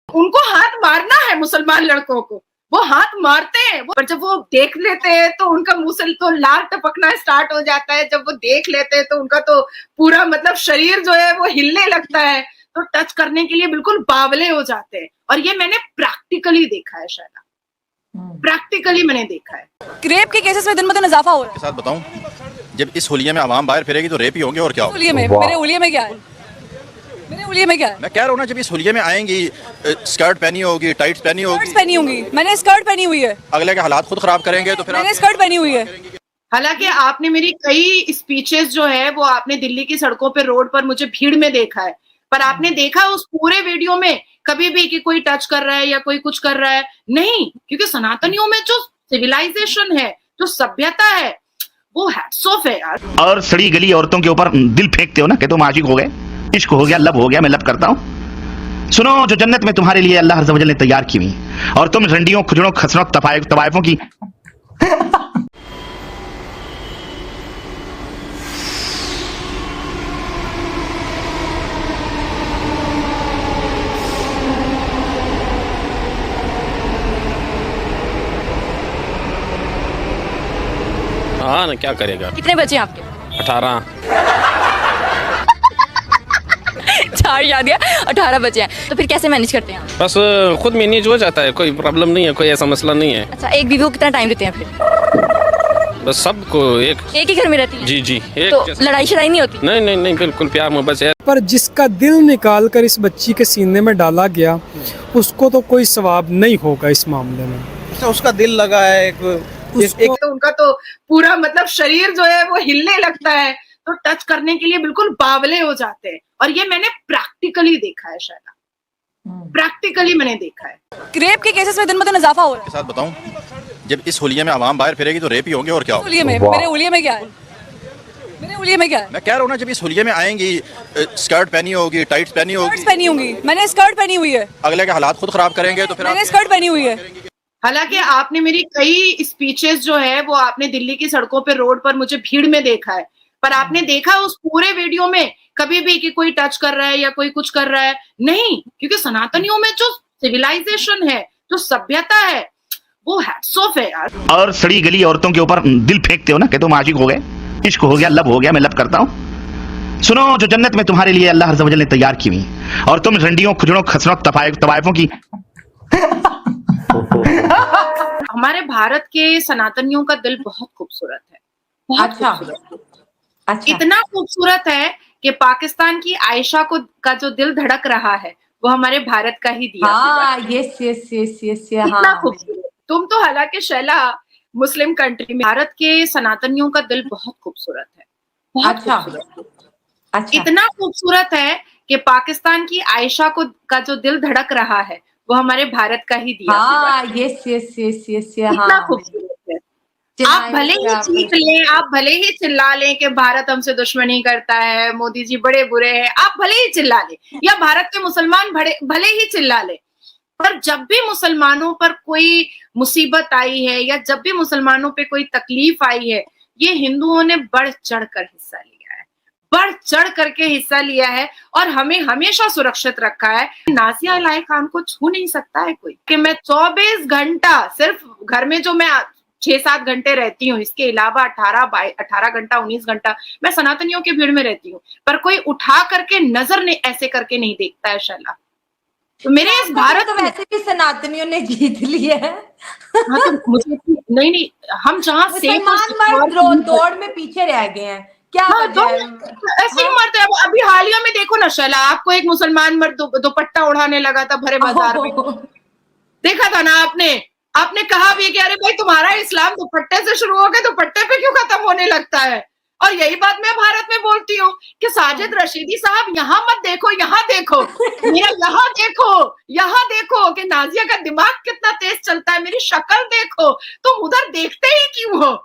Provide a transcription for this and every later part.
उनको हाथ मारना है मुसलमान लड़कों को, वो हाथ मारते हैं, पर जब वो देख लेते हैं तो उनका मुंह से तो लार टपकना स्टार्ट हो जाता है। जब वो देख लेते हैं तो उनका तो पूरा मतलब शरीर जो है वो हिलने लगता है, तो टच करने के लिए बिल्कुल बावले हो जाते हैं। और ये मैंने प्रैक्टिकली देखा है, शायद प्रैक्टिकली मैंने देखा है। रेप के केसेस में दिन ब दिन इजाफा हो रहा है। के साथ बताऊं, जब इस होलिये में आवाम बाहर फिरेगी तो रेप ही होंगे और क्या होगा। होलिये में मेरे होलिये में क्या है, मेरे होलिये में क्या है? मैं कह रहा हूँ ना, जब इस होलिये में आएंगी स्कर्ट पहनी होगी, टाइट्स पहनी होगी, स्कर्ट्स पहनी होंगी, मैंने स्कर्ट पहनी हुई है। अगले के हालात खुद खराब करेंगे तो फिर मैंने स्कर्ट पहनी हुई है। हालांकि आपने मेरी कई स्पीचेस जो है वो आपने दिल्ली की सड़कों पे रोड पर मुझे भीड़ में देखा है, पर आपने देखा उस पूरे वीडियो में कभी भी कि कोई टच कर रहा है या कोई कुछ कर रहा है? नहीं, क्योंकि सनातनियों में जो सिविलाइजेशन है, जो सभ्यता है, वो हैट्स ऑफ है यार। और सड़ी गली औरतों के ऊपर दिल फेंकते हो ना कि तुम आशिक हो गए, इश्क हो गया, लब हो गया, मैं लब करता हूँ। सुनो, जो जन्नत में तुम्हारे लिए अल्लाह अज़्ज़ व जल ने तैयार की हुई, और तुम रंडियों, खुजड़ों, खसरों, तवाइफों की हाँ ना, क्या करेगा। कितने बच्चे हैं आपके? 18। 4 शादियां, 18 बच्चे हैं, तो फिर कैसे मैनेज करते हैं आप? बस खुद मैनेज हो जाता है, कोई प्रॉब्लम नहीं है, कोई ऐसा मसला नहीं है। अच्छा, एक बीवी को कितना टाइम देते हैं फिर? बस सबको एक ही घर में रहती है? जी जी, एक तो लड़ाई शड़ाई नहीं होती? नहीं नहीं नहीं, बिल्कुल प्यार मोहब्बत है। पर जिसका दिल निकाल कर इस बच्ची के सीने में डाला गया, उसको तो कोई सवाब नहीं होगा इस मामले में। अच्छा, उसका दिल लगा है एक तो उनका तो पूरा मतलब शरीर जो है वो हिलने लगता है, तो टच करने के लिए बिल्कुल बावले हो जाते हैं। और ये मैंने प्रैक्टिकली देखा है, शायद प्रैक्टिकली मैंने देखा है। रेप के केसेस में दिन ब दिन इजाफा हो रहा है। के साथ बताऊं, जब इस होलिये में आवाम बाहर फिरेगी तो रेप ही होंगे और क्या होगा। होलिये में मेरे होलिये में क्या है, मेरे होलिये में क्या है? मैं कह रहा हूँ ना, जब इस होलिये में आएंगी स्कर्ट पहनी होगी, टाइट्स पहनी होगी, स्कर्ट्स पहनी होंगी, मैंने स्कर्ट पहनी हुई है। अगले के हालात खुद खराब करेंगे तो फिर मैंने स्कर्ट पहनी हुई है। हालांकि आपने मेरी कई स्पीचेस जो है वो आपने दिल्ली की सड़कों पे रोड पर मुझे भीड़ में देखा है, पर आपने देखा उस पूरे वीडियो में कभी भी कि कोई टच कर रहा है या कोई कुछ कर रहा है? नहीं, क्योंकि सनातनियों में जो सिविलाइजेशन है, जो सभ्यता है, वो हैट्स ऑफ है यार। और सड़ी गली औरतों के ऊपर दिल फेंकते हो ना कि तुम आशिक हो गए, इश्क हो गया, लब हो गया, मैं लब करता हूँ। सुनो, जो जन्नत में तुम्हारे लिए अल्लाह अज़्ज़ व जल ने तैयार की हुई, और तुम रंडियों, खुजड़ों, खसरों, तवाइफों की हमारे भारत के सनातनियों का दिल बहुत खूबसूरत है, बहुत खूबसूरत। अच्छा। इतना खूबसूरत है कि पाकिस्तान की आयशा का जो दिल धड़क रहा है वो हमारे भारत का ही दिया हुआ है। यस यस यस यस, इतना खूबसूरत। तुम तो हालांकि शैला मुस्लिम कंट्री में, भारत के सनातनियों का दिल बहुत खूबसूरत है, बहुत खूबसूरत। अच्छा। इतना खूबसूरत है कि पाकिस्तान की आयशा का जो दिल धड़क रहा है वो हमारे भारत का ही दिया हुआ है। यस यस यस यस, इतना खूबसूरत है। आप भले ही चीख लें, आप भले ही चिल्ला लें कि भारत हमसे दुश्मनी करता है, मोदी जी बड़े बुरे हैं, आप भले ही चिल्ला लें, या भारत के मुसलमान भले ही चिल्ला लें, पर जब भी मुसलमानों पर कोई मुसीबत आई है या जब भी मुसलमानों पे कोई तकलीफ आई है, ये हिंदुओं ने बढ़ चढ़ कर हिस्सा लिया है, बढ़ चढ़ करके हिस्सा लिया है, और हमें हमेशा सुरक्षित रखा है। नाज़िया अलाई खान को छू नहीं सकता है कोई, कि मैं 24 घंटा सिर्फ घर में जो मैं 6-7 घंटे रहती हूँ, इसके अलावा 18 घंटा 19 घंटा मैं सनातनियों की भीड़ में रहती हूँ, पर कोई उठा करके नजर ने ऐसे करके नहीं देखता है शैला। तो मेरे इस भारत तो वैसे भी सनातनियों ने जीत लिया है। हाँ, तो मुझे नहीं, हम जहाँ से दौड़ में पीछे रह गए हैं, क्या ऐसे ही मरते हैं। अभी हालिया में देखो ना शैला, आपको एक मुसलमान मर्द दुपट्टा उड़ाने लगा था भरे बाजार में, देखा था ना आपने कहा भी कि अरे भाई तुम्हारा इस्लाम दुपट्टे से शुरू हो गया, दुपट्टे पे क्यों खत्म होने लगता है? और यही बात मैं भारत में बोलती हूँ कि साजिद रशीदी साहब यहाँ मत देखो, यहाँ देखो, मेरा यहाँ देखो कि नाजिया का दिमाग कितना तेज चलता है, मेरी शक्ल देखो, तुम उधर देखते ही क्यों हो?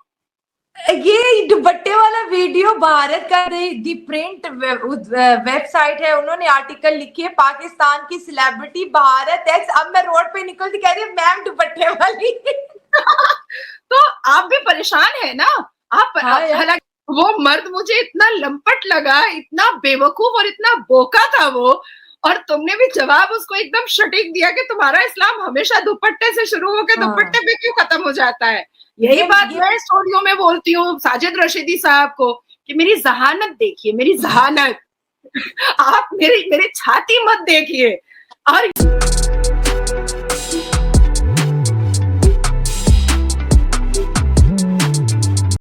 ये दुपट्टे वाला वीडियो भारत का दी प्रिंट वेबसाइट है, उन्होंने आर्टिकल लिखे, पाकिस्तान की सेलिब्रिटी भारत एक्स। अब मैं रोड पे निकलती कह रही मैम दुपट्टे वाली। तो आप भी परेशान है ना? हालांकि वो मर्द मुझे इतना लंपट लगा, इतना बेवकूफ और इतना बोका था वो, और तुमने भी जवाब उसको एकदम सटीक दिया कि तुम्हारा इस्लाम हमेशा दुपट्टे से शुरू होकर हाँ। दुपट्टे पे क्यों खत्म हो जाता है। यही बात मैं स्टूडियो में बोलती हूँ साजिद रशीदी साहब को कि मेरी जहानत देखिए, मेरी जहानत। आप मेरी छाती मत देखिए। और